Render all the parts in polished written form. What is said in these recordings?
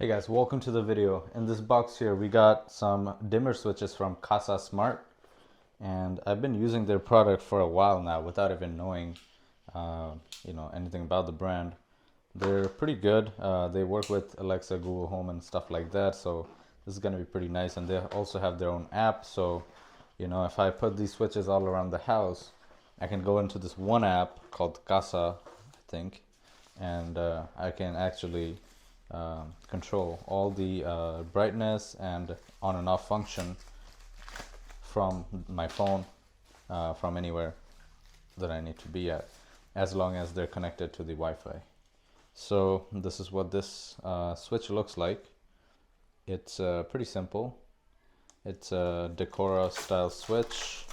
Hey guys, welcome to the video. In this box here we got some dimmer switches from Kasa Smart, and I've been using their product for a while now without even knowing anything about the brand. They're pretty good. They work with Alexa, Google Home and stuff like that, so this is going to be pretty nice. And they also have their own app, so if I put these switches all around the house, I can go into this one app called Kasa, I think, and I can actually control all the brightness and on and off function from my phone, from anywhere that I need to be at, as long as they're connected to the Wi-Fi. So this is what this switch looks like. It's pretty simple. It's a Decora style switch,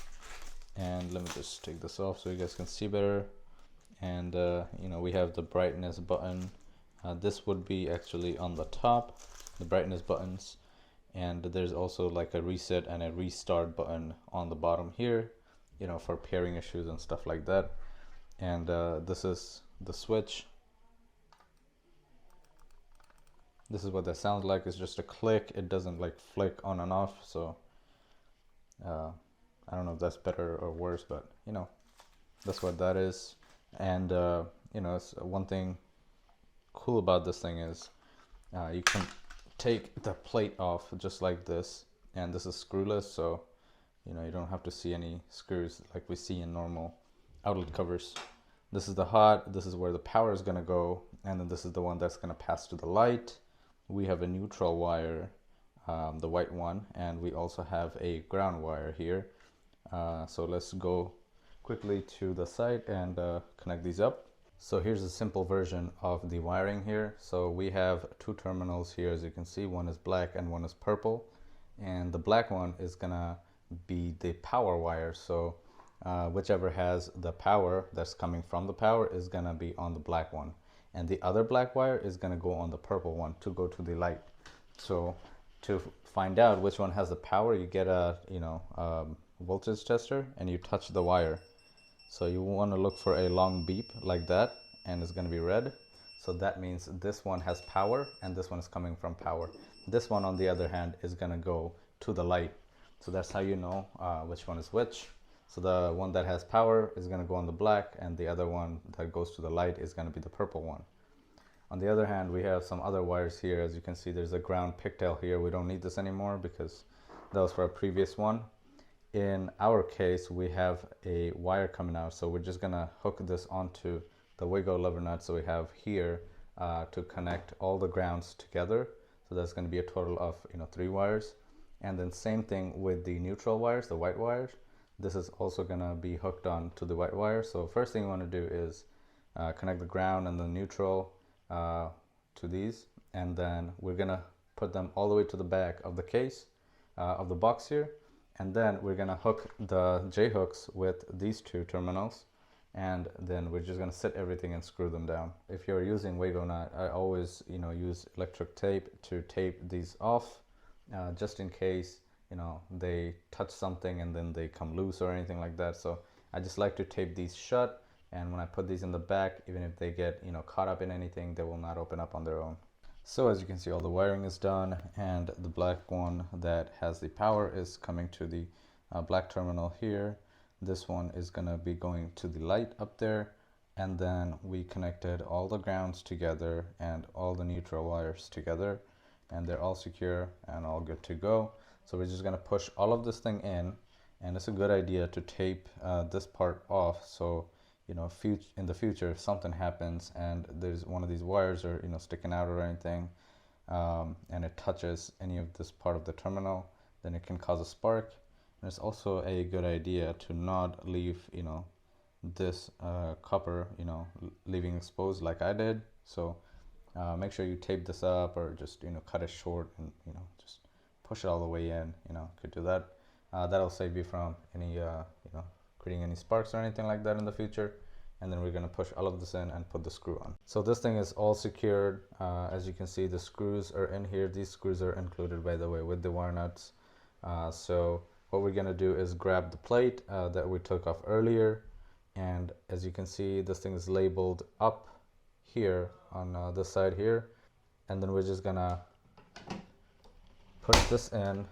and let me just take this off so you guys can see better. And we have the brightness button. This would be actually on the top, the brightness buttons, and there's also like a reset and a restart button on the bottom here, for pairing issues and stuff like that. And this is the switch. This is what that sounds like. It's just a click. It doesn't like flick on and off, so I don't know if that's better or worse, but that's what that is. And it's one thing cool about this thing is you can take the plate off just like this, and this is screwless, so you don't have to see any screws like we see in normal outlet covers. This is the hot, this is where the power is going to go, and then this is the one that's going to pass to the light. We have a neutral wire, the white one, and we also have a ground wire here. So let's go quickly to the site and connect these up. So here's a simple version of the wiring here. So we have two terminals here, as you can see. One is black and one is purple, and the black one is gonna be the power wire. So whichever has the power that's coming from the power is gonna be on the black one, and the other black wire is gonna go on the purple one to go to the light. So to find out which one has the power, you get a voltage tester and you touch the wire. So you want to look for a long beep like that, and it's going to be red. So that means this one has power and this one is coming from power. This one, on the other hand, is going to go to the light. So that's how you know which one is which. So the one that has power is going to go on the black, and the other one that goes to the light is going to be the purple one. On the other hand, we have some other wires here. As you can see, there's a ground pigtail here. We don't need this anymore because that was for a previous one. In our case, we have a wire coming out, so we're just gonna hook this onto the wiggle lever nut. So we have here to connect all the grounds together. So that's going to be a total of 3 wires. And then same thing with the neutral wires, the white wires. This is also gonna be hooked on to the white wire. So first thing you want to do is connect the ground and the neutral to these, and then we're gonna put them all the way to the back of the case of the box here. And then we're gonna hook the J-hooks with these two terminals, and then we're just gonna set everything and screw them down. If you're using wiggle nut, I always use electric tape to tape these off, just in case they touch something and then they come loose or anything like that. So I just like to tape these shut, and when I put these in the back, even if they get caught up in anything, they will not open up on their own. So as you can see, all the wiring is done, and the black one that has the power is coming to the black terminal here. This one is going to be going to the light up there, and then we connected all the grounds together and all the neutral wires together, and they're all secure and all good to go. So we're just going to push all of this thing in, and it's a good idea to tape this part off, so in the future, if something happens and there's one of these wires or sticking out or anything, and it touches any of this part of the terminal, then it can cause a spark. And it's also a good idea to not leave this copper leaving exposed like I did. So make sure you tape this up, or just cut it short and just push it all the way in. Could do that. That'll save you from any creating any sparks or anything like that in the future. And then we're going to push all of this in and put the screw on. So this thing is all secured. As you can see, the screws are in here. These screws are included, by the way, with the wire nuts. So what we're going to do is grab the plate that we took off earlier, and as you can see, this thing is labeled up here on this side here, and then we're just gonna put this in,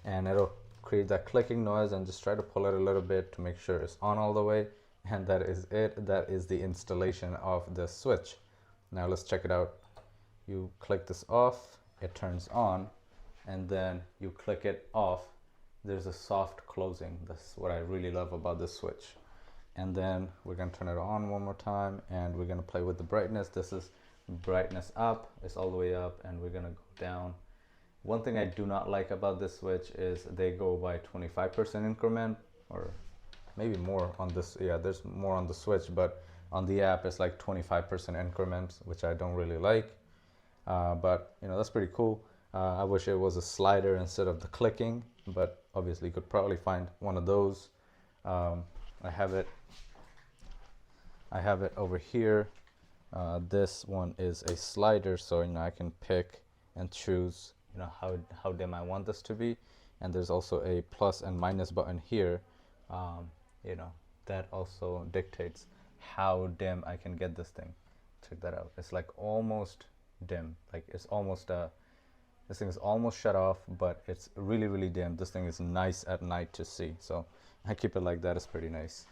and it'll create that clicking noise, and just try to pull it a little bit to make sure it's on all the way. And that is it. That is the installation of the switch. Now let's check it out. You click this off, it turns on, and then you click it off, there's a soft closing. That's what I really love about this switch. And then we're going to turn it on one more time, and we're going to play with the brightness. This is brightness up, it's all the way up, and we're going to go down. One thing I do not like about this switch is they go by 25% increment, or maybe more on this. Yeah, there's more on the switch, but on the app it's like 25% increments, which I don't really like. But you know, that's pretty cool. I wish it was a slider instead of the clicking, but obviously you could probably find one of those. I have it over here. This one is a slider, so you know, I can pick and choose, you know, how dim I want this to be. And there's also a plus and minus button here. You know, that also dictates how dim I can get this thing. Check that out. It's like almost dim, like it's almost this thing is almost shut off, but it's really, really dim. This thing is nice at night to see, so I keep it like that. It's pretty nice.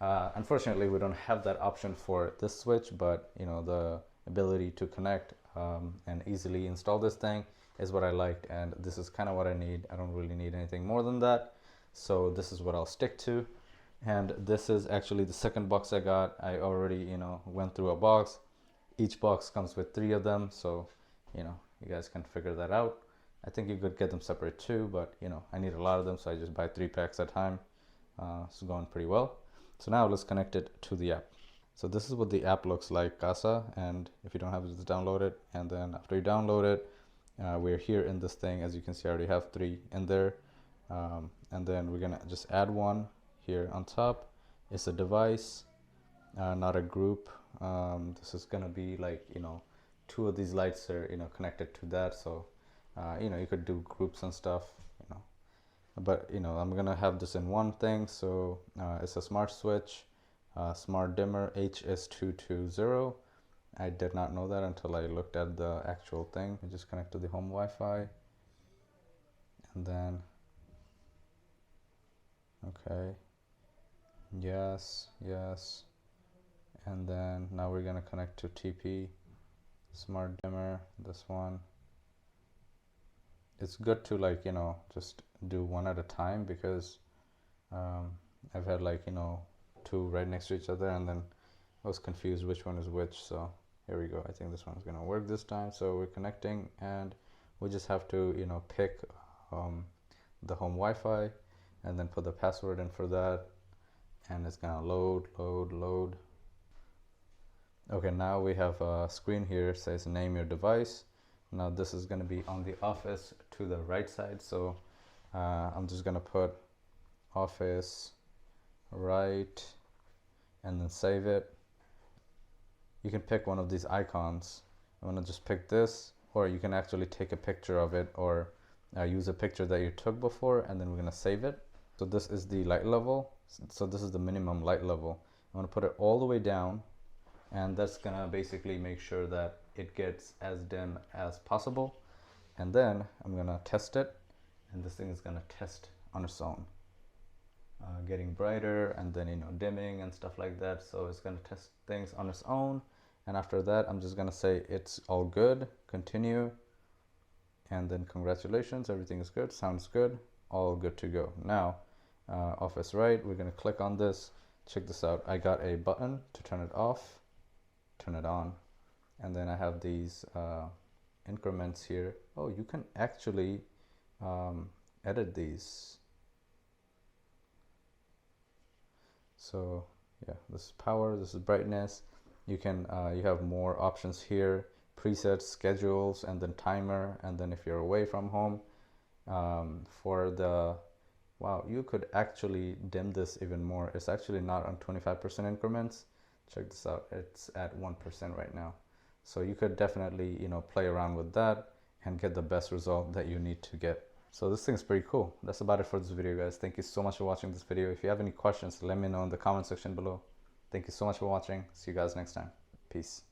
Unfortunately, we don't have that option for this switch, but you know, the ability to connect and easily install this thing is what I liked, and this is kind of what I need. I don't really need anything more than that, so this is what I'll stick to. And this is actually the second box I got. I already, you know, went through a box. Each box comes with 3 of them, so you know, you guys can figure that out. I think you could get them separate too, but you know, I need a lot of them, so I just buy 3 packs at a time. It's going pretty well. So now let's connect it to the app. So this is what the app looks like, Kasa, and if you don't have it, just download it. And then after you download it, we're here in this thing. As you can see, I already have 3 in there. And then we're gonna just add one here on top. It's a device, not a group. This is gonna be like, you know, 2 of these lights are, you know, connected to that, so you know, you could do groups and stuff, you know, but you know, I'm gonna have this in one thing. So it's a smart switch, smart dimmer HS220. I did not know that until I looked at the actual thing. I just connect to the home Wi-Fi, and then okay, yes, and then now we're gonna connect to TP smart dimmer, this one. It's good to, like, you know, just do one at a time, because I've had, like, you know, 2 right next to each other, and then I was confused which one is which. So here we go. I think this one's gonna work this time. So we're connecting, and we just have to, you know, pick the home Wi-Fi and then put the password in for that, and it's gonna load. Okay, now we have a screen here. It says name your device. Now this is going to be on the office to the right side, so I'm just going to put office right and then save it. You can pick one of these icons. I'm going to just pick this, or you can actually take a picture of it, or use a picture that you took before, and then we're going to save it. So this is the light level. So this is the minimum light level. I'm going to put it all the way down, and that's gonna basically make sure that it gets as dim as possible. And then I'm gonna test it, and this thing is gonna test on its own, getting brighter, and then, you know, dimming and stuff like that. So it's gonna test things on its own, and after that I'm just gonna say it's all good, continue, and then congratulations, everything is good, sounds good, all good to go. Now office right, we're gonna click on this. Check this out. I got a button to turn it off, turn it on, and then I have these increments here. Oh, you can actually edit these. So yeah, this is power, this is brightness. You can you have more options here, presets, schedules, and then timer. And then if you're away from home, for the, wow, you could actually dim this even more. It's actually not on 25% increments. Check this out, it's at 1% right now. So you could definitely, you know, play around with that and get the best result that you need to get. So this thing's pretty cool. That's about it for this video, guys. Thank you so much for watching this video. If you have any questions, let me know in the comment section below. Thank you so much for watching. See you guys next time. Peace.